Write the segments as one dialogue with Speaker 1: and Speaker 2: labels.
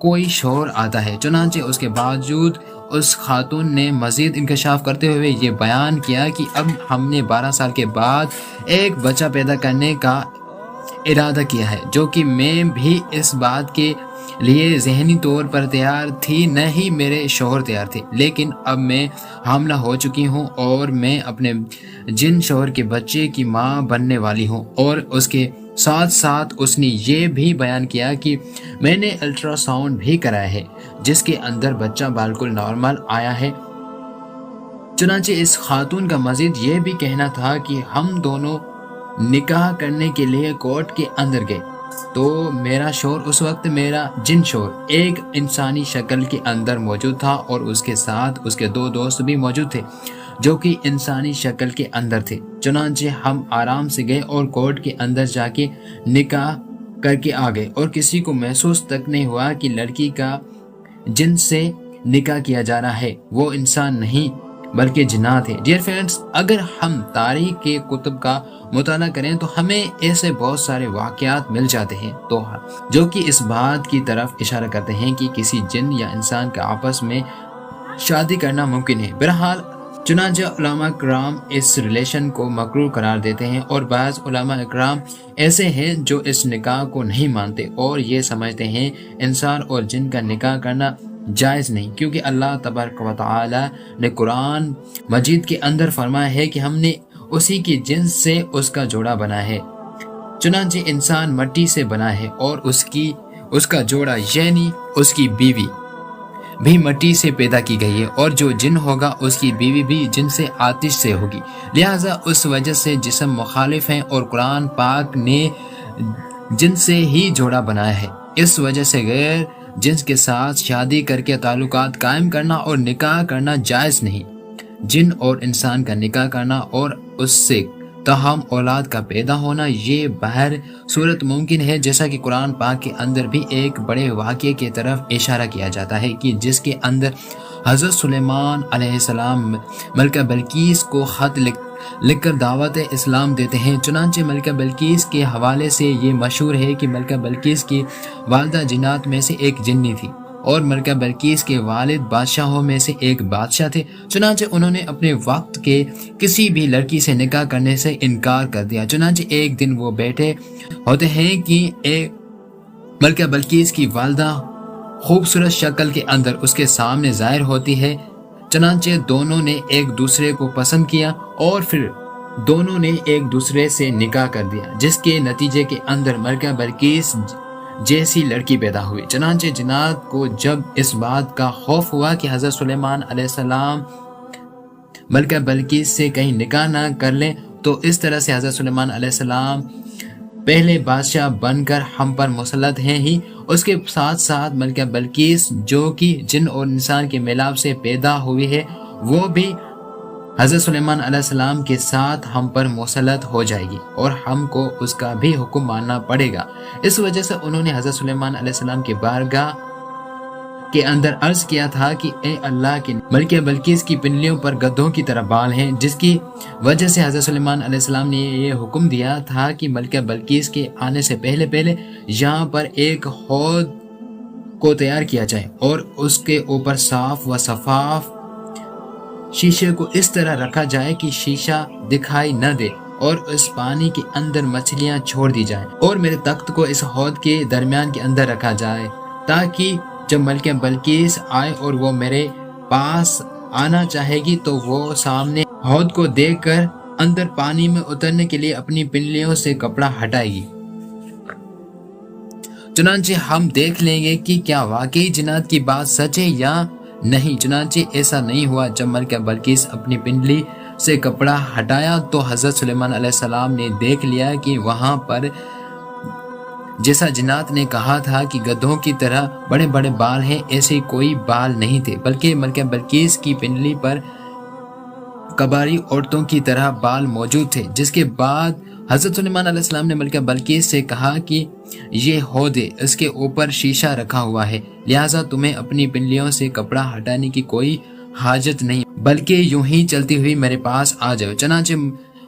Speaker 1: کوئی شور آتا ہے۔ چنانچہ اس کے باوجود اس خاتون نے مزید انکشاف کرتے ہوئے یہ بیان کیا کہ اب ہم نے 12 سال کے بعد ایک بچہ پیدا کرنے کا ارادہ کیا ہے، جو کہ میں بھی اس بات کے لیے ذہنی طور پر تیار تھی، نہ ہی میرے شوہر تیار تھے، لیکن اب میں حاملہ ہو چکی ہوں اور میں اپنے جن شوہر کے بچے کی ماں بننے والی ہوں۔ اور اس کے ساتھ ساتھ اس نے یہ بھی بیان کیا کہ میں نے الٹرا ساؤنڈ بھی کرایا ہے، جس کے اندر بچہ بالکل نارمل آیا ہے۔ چنانچہ اس خاتون کا مزید یہ بھی کہنا تھا کہ ہم دونوں نکاح کرنے کے لیے کورٹ کے اندر گئے تو میرا شوہر، اس وقت میرا جن شوہر، ایک انسانی شکل کے اندر موجود تھا اور اس کے ساتھ اس کے 2 دوست بھی موجود تھے جو کہ انسانی شکل کے اندر تھے۔ چنانچہ ہم آرام سے گئے اور کورٹ کے اندر جا کے نکاح کر کے آ گئے، اور کسی کو محسوس تک نہیں ہوا کہ لڑکی کا جن سے نکاح کیا جا رہا ہے، وہ انسان نہیں بلکہ جنات ہے۔ ڈیئر فرینڈز، اگر ہم تاریخ کے کتب کا مطالعہ کریں تو ہمیں ایسے بہت سارے واقعات مل جاتے ہیں جو کہ اس بات کی طرف اشارہ کرتے ہیں کہ کسی جن یا انسان کا آپس میں شادی کرنا ممکن ہے۔ بہرحال چنانچہ علماء کرام اس ریلیشن کو مکروہ قرار دیتے ہیں، اور بعض علماء کرام ایسے ہیں جو اس نکاح کو نہیں مانتے اور یہ سمجھتے ہیں انسان اور جن کا نکاح کرنا جائز نہیں، کیونکہ اللہ تبارک و تعالی نے قرآن مجید کے اندر فرمایا ہے کہ ہم نے اسی کی جنس سے اس کا جوڑا بنا ہے۔ چنانچہ انسان مٹی سے بنا ہے اور اس کا جوڑا یعنی اس کی بیوی بھی مٹی سے پیدا کی گئی ہے، اور جو جن ہوگا اس کی بیوی بھی جن سے آتش سے ہوگی، لہٰذا اس وجہ سے جسم مخالف ہیں اور قرآن پاک نے جن سے ہی جوڑا بنایا ہے۔ اس وجہ سے غیر جنس کے ساتھ شادی کر کے تعلقات قائم کرنا اور نکاح کرنا جائز نہیں۔ جن اور انسان کا نکاح کرنا اور اس سے تاہم اولاد کا پیدا ہونا یہ بہر صورت ممکن ہے، جیسا کہ قرآن پاک کے اندر بھی ایک بڑے واقعے کی طرف اشارہ کیا جاتا ہے کہ جس کے اندر حضرت سلیمان علیہ السلام ملکہ بلقیس کو خط لکھ کر دعوت اسلام دیتے ہیں۔ چنانچہ ملکہ بلقیس کے حوالے سے یہ مشہور ہے کہ ملکہ بلقیس کی والدہ جنات میں سے ایک جنی تھی، اور ملکہ بلقیس کے والد بادشاہوں میں سے ایک بادشاہ تھے۔ چنانچہ انہوں نے اپنے وقت کے کسی بھی لڑکی سے نکاح کرنے سے انکار کر دیا۔ چنانچہ ایک دن وہ بیٹھے ہوتے ہیں کہ ایک ملکہ بلقیس کی والدہ خوبصورت شکل کے اندر اس کے سامنے ظاہر ہوتی ہے۔ چنانچہ دونوں نے ایک دوسرے کو پسند کیا اور پھر دونوں نے ایک دوسرے سے نکاح کر دیا، جس کے نتیجے کے اندر ملکہ بلقیس جیسی لڑکی پیدا ہوئی۔ چنانچہ جنات کو جب اس بات کا خوف ہوا کہ حضرت سلیمان علیہ السلام ملکہ بلقیس سے کہیں نکاح نہ کر لیں، تو اس طرح سے حضرت سلیمان علیہ السلام پہلے بادشاہ بن کر ہم پر مسلط ہیں ہی، اس کے ساتھ ساتھ ملکہ بلقیس جو کہ جن اور انسان کے ملاپ سے پیدا ہوئی ہے، وہ بھی حضرت سلیمان علیہ السلام کے ساتھ ہم پر مسلط ہو جائے گی اور ہم کو اس کا بھی حکم ماننا پڑے گا۔ اس وجہ سے انہوں نے حضرت سلیمان علیہ السلام کی بارگاہ کے اندر عرض کیا تھا کہ اے اللہ کی ملکہ بلقیس کی پنڈلیوں پر گدھوں کی طرح بال ہیں، جس کی وجہ سے حضرت سلیمان علیہ السلام نے یہ حکم دیا تھا کہ ملکہ بلقیس کے آنے سے پہلے یہاں پر ایک حوض کو تیار کیا جائے اور اس کے اوپر صاف و شفاف شیشے کو اس طرح رکھا جائے کہ شیشہ دکھائی نہ دے، اور اس پانی کے اندر مچھلیاں چھوڑ دی جائیں، اور میرے تخت کو اس حوض کے درمیان کے اندر رکھا جائے، تاکہ جب ملکہ بلقیس آئے اور وہ میرے پاس آنا چاہے گی تو وہ سامنے حوض کو دیکھ کر اندر پانی میں اترنے کے لیے اپنی پنڈلیوں سے کپڑا ہٹائے گی۔ چنانچہ ہم دیکھ لیں گے کہ کیا واقعی جنات کی بات سچ ہے یا نہیں۔ چنانچہ ایسا نہیں ہوا۔ جب ملکہ بلقیس اپنی پنڈلی سے کپڑا ہٹایا تو حضرت سلیمان علیہ السلام نے دیکھ لیا کہ وہاں پر جیسا جنات نے کہا تھا کہ گدھوں کی طرح بڑے بڑے بال ہیں، ایسے کوئی بال نہیں تھے، بلکہ ملکہ بلقیس کی پنڈلی پر کباری عورتوں کی طرح بال موجود تھے۔ جس کے بعد حضرت سلیمان علیہ السلام نے ملکہ بلقیس سے کہا کہ یہ حوض ہے، اس کے اوپر شیشہ رکھا ہوا ہے، لہٰذا تمہیں اپنی پنڈلیوں سے کپڑا ہٹانے کی کوئی حاجت نہیں، بلکہ یوں ہی چلتی ہوئی میرے پاس آ جاؤ۔ چنانچہ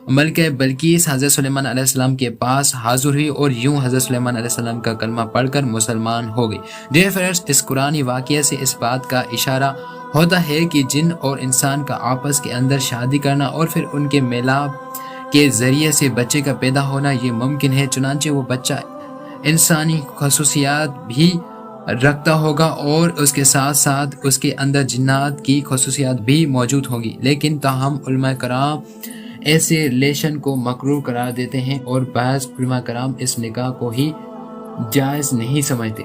Speaker 1: ملکہ بلقیس حضرت سلیمان علیہ السلام کے پاس حاضر ہوئی اور یوں حضرت سلیمان علیہ السلام کا کلمہ پڑھ کر مسلمان ہو گئی۔ ڈیئر فرینڈس، اس قرآنی واقعے سے اس بات کا اشارہ ہوتا ہے کہ جن اور انسان کا آپس کے اندر شادی کرنا اور پھر ان کے میلاب کے ذریعے سے بچے کا پیدا ہونا یہ ممکن ہے۔ چنانچہ وہ بچہ انسانی خصوصیات بھی رکھتا ہوگا اور اس کے ساتھ ساتھ اس کے اندر جنات کی خصوصیات بھی موجود ہوں گی، لیکن تاہم علماء کرام ایسے ریلیشن کو مکروہ قرار دیتے ہیں اور بعض علماء کرام اس نکاح کو ہی جائز نہیں سمجھتے۔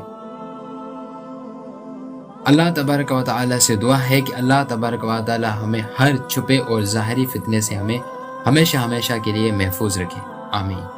Speaker 1: اللہ تبارک و تعالی سے دعا ہے کہ اللہ تبارک و تعالی ہمیں ہر چھپے اور ظاہری فتنے سے ہمیں ہمیشہ کے لیے محفوظ رکھے، آمین۔